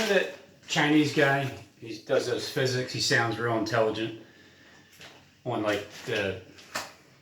know that Chinese guy? He does those physics. He sounds real intelligent on like the,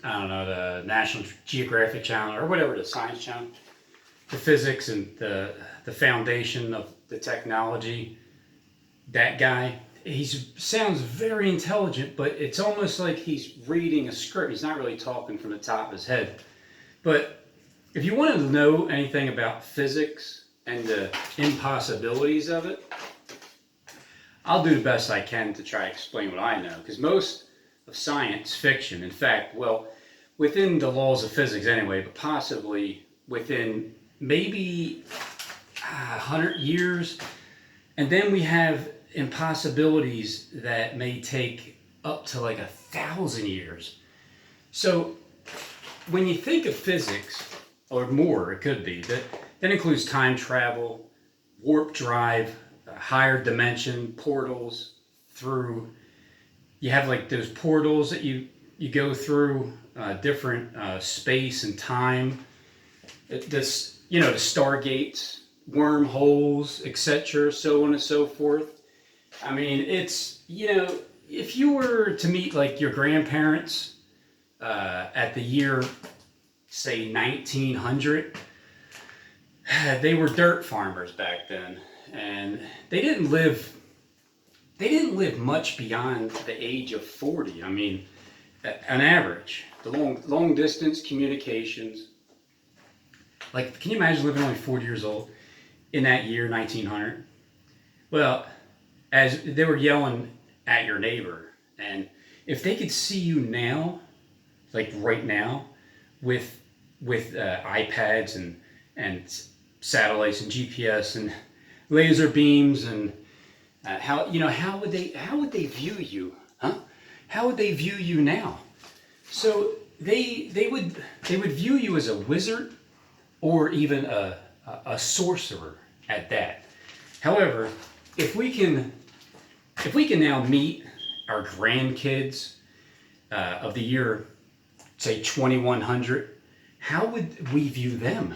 I don't know, the National Geographic Channel or whatever, the Science Channel. The physics and the foundation of the technology. That guy, he sounds very intelligent, but it's almost like he's reading a script. He's not really talking from the top of his head. But if you wanted to know anything about physics and the impossibilities of it, I'll do the best I can to try to explain what I know, because most of science fiction, in fact, well, within the laws of physics anyway, but possibly within maybe 100 years, and then we have impossibilities that may take up to like 1,000 years. So when you think of physics, or more, it could be, that includes time travel, warp drive, higher dimension, portals through, you have like those portals that you go through, different space and time, this, the stargates, wormholes, etc., so on and so forth. I mean, it's, if you were to meet like your grandparents at the year, say 1900, they were dirt farmers back then, and they didn't live much beyond the age of 40. I mean, on average, the long distance communications. Like, can you imagine living only 40 years old in that year, 1900? Well, as they were yelling at your neighbor, and if they could see you now, like right now, with iPads and satellites and GPS and laser beams and how would they view you, huh? How would they view you now? So they would view you as a wizard or even a sorcerer at that. However, if we can now meet our grandkids of the year, say 2100, how would we view them?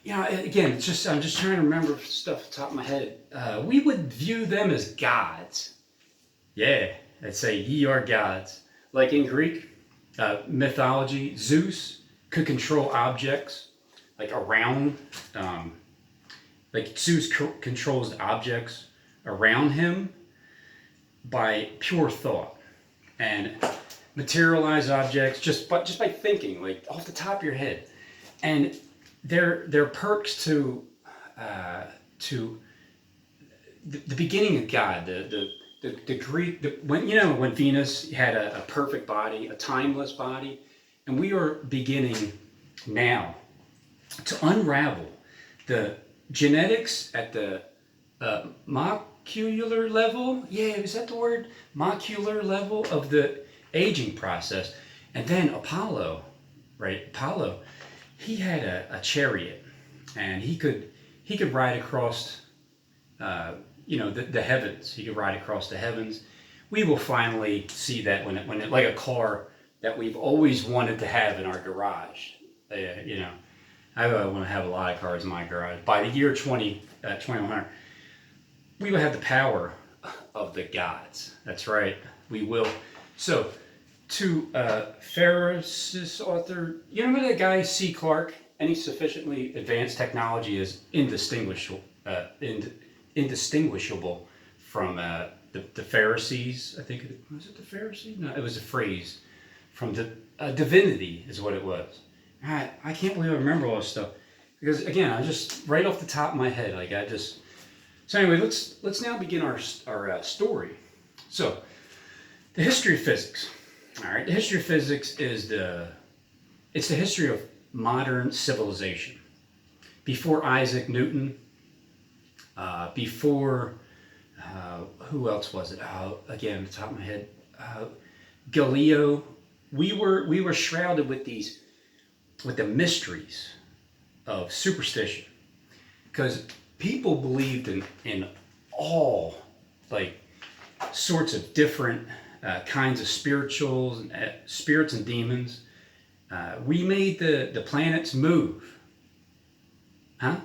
Again, I'm just trying to remember stuff off the top of my head. We would view them as gods. Yeah, I'd say ye are gods. Like in Greek mythology, Zeus could control objects like around, like Zeus controls the objects around him by pure thought, and materialize objects just by thinking, like off the top of your head. And there are perks to the beginning of God, the Greek, when Venus had a perfect body, a timeless body, and we are beginning now to unravel the genetics at the molecular level. Yeah, is that the word? Molecular level of the aging process. And then Apollo, right? Apollo, he had a chariot, and he could ride across, the heavens. He could ride across the heavens. We will finally see that when it like a car that we've always wanted to have in our garage. I want to have a lot of cars in my garage. By the year 2100, we will have the power of the gods. That's right, we will. So, to Ferris's author, you remember that guy C. Clarke? Any sufficiently advanced technology is indistinguishable from the Pharisees. I think was it the Pharisees? No, it was a phrase from the divinity is what it was. I can't believe I remember all this stuff, because again, I just right off the top of my head, So anyway, let's now begin our story. So, the history of physics. All right, the history of physics is the history of modern civilization. Before Isaac Newton, before who else was it? Again, on the top of my head, Galileo. We were shrouded with the mysteries of superstition, because people believed in all like sorts of different kinds of spirits and demons. We made the planets move, huh?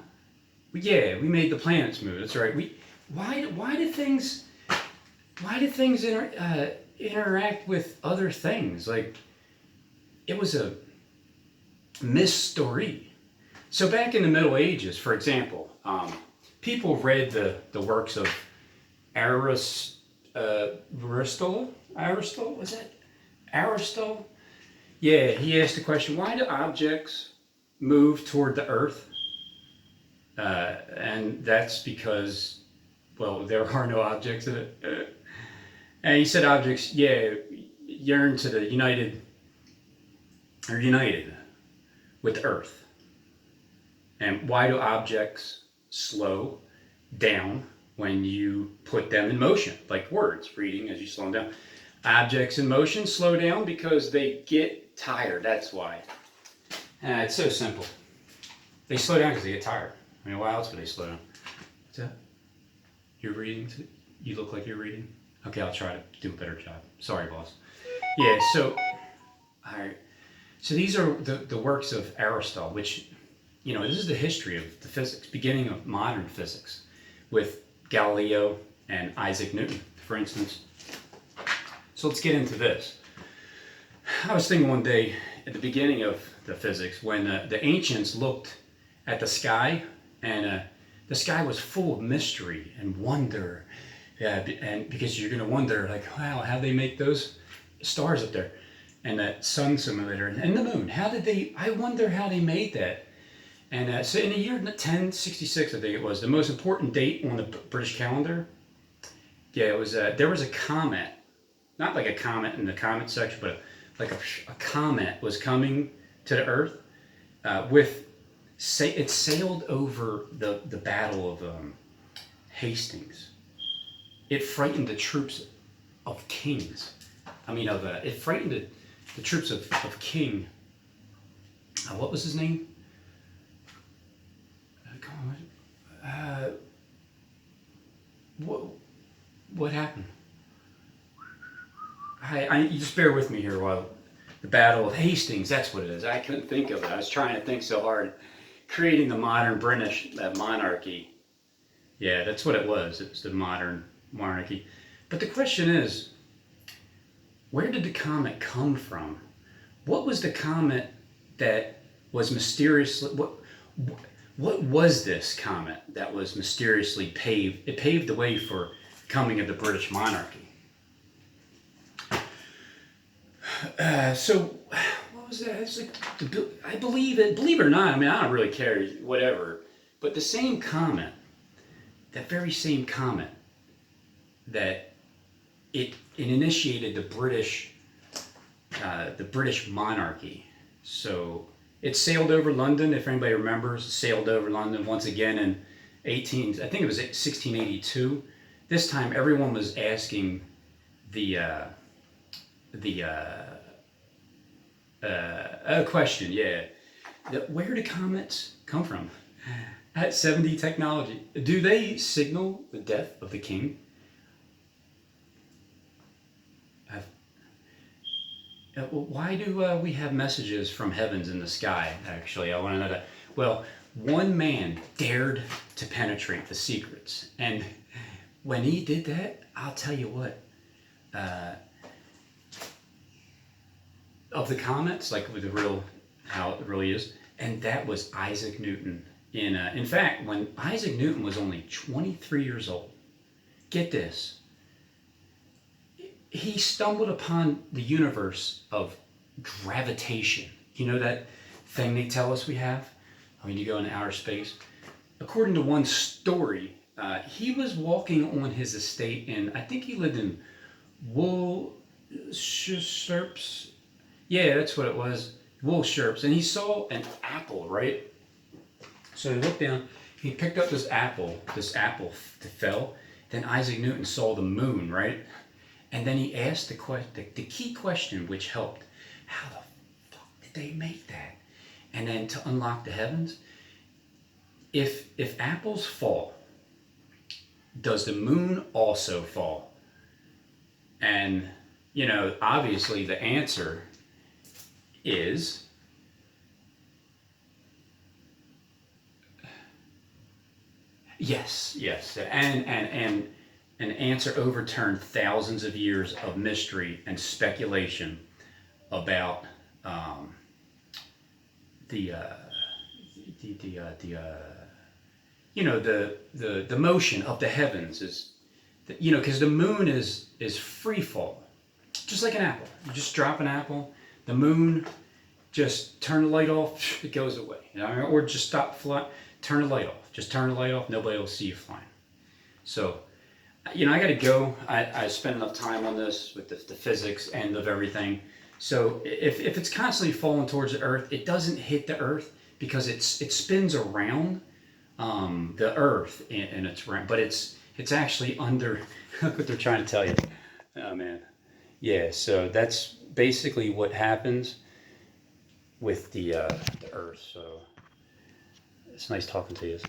Yeah, we made the planets move. That's right. Why do things interact with other things? Like it was a mystery. So back in the Middle Ages, for example, people read the works of Aristotle, was that Aristotle? Yeah, he asked the question: why do objects move toward the Earth? And that's because, well, there are no objects in it. And he said objects, yeah, yearn to the united with the Earth. And why do objects slow down when you put them in motion? Like words, reading as you slow them down. Objects in motion slow down because they get tired. That's why. It's so simple. They slow down because they get tired. I mean, why else would they slow down? What's that? You're reading? You look like you're reading? Okay, I'll try to do a better job. Sorry, boss. Yeah, so, all right. So these are the works of Aristotle, which, this is the history of the physics, beginning of modern physics, with Galileo and Isaac Newton, for instance. So let's get into this. I was thinking one day at the beginning of the physics when the ancients looked at the sky, and the sky was full of mystery and wonder. And because you're going to wonder, like, wow, how they make those stars up there, and that sun simulator, and the moon. I wonder how they made that. And so in the year 1066, I think it was, the most important date on the British calendar, yeah, it was, there was a comet, not like a comet in the comet section, but like a comet was coming to the Earth it sailed over the Battle of Hastings. It frightened the troops of kings. It frightened the troops of King. What was his name? Come on. What happened? You just bear with me here while the Battle of Hastings. That's what it is. I couldn't think of it. I was trying to think so hard. Creating the modern British monarchy. Yeah, that's what it was. It was the modern monarchy. But the question is, where did the comet come from? What was the comet that was mysteriously... What was this comet that was mysteriously paved? It paved the way for coming of the British monarchy. So, what was that? It's like, I believe it. Believe it or not, I don't really care, whatever. But the same comet, that very same comet, that it initiated the British monarchy. So it sailed over London. If anybody remembers, it sailed over London once again in I think it was 1682. This time, everyone was asking a question, yeah. Where do comets come from? At 70 technology, do they signal the death of the king? Why do we have messages from heavens in the sky, actually? I want to know that. Well, one man dared to penetrate the secrets. And when he did that, I'll tell you what, of the comets, like with how it really is, and that was Isaac Newton. In fact, when Isaac Newton was only 23 years old, get this, he stumbled upon the universe of gravitation. You know that thing they tell us we have when you go into outer space? According to one story, he was walking on his estate I think he lived in Woolsherps. Yeah, that's what it was, Woolsherps. And he saw an apple, right? So he looked down, he picked up this apple fell. Then Isaac Newton saw the moon, right? And then he asked the key question, which helped. How the fuck did they make that? And then to unlock the heavens, if apples fall, does the moon also fall? And, obviously the answer is Yes, yes, and answer overturned thousands of years of mystery and speculation about um, the you know the motion of the heavens is you know because the moon is free fall, just like an apple. You just drop an apple, the moon just turn the light off, it goes away. You know, or just stop flying, turn the light off. Just turn the light off, nobody will see you flying. So, you know, I got to go. I spent enough time on this with the physics end of everything. So if it's constantly falling towards the Earth, it doesn't hit the Earth because it spins around the Earth and it's round, but it's actually under. Look what they're trying to tell you. Oh man, yeah. So that's basically what happens with the Earth. So it's nice talking to you.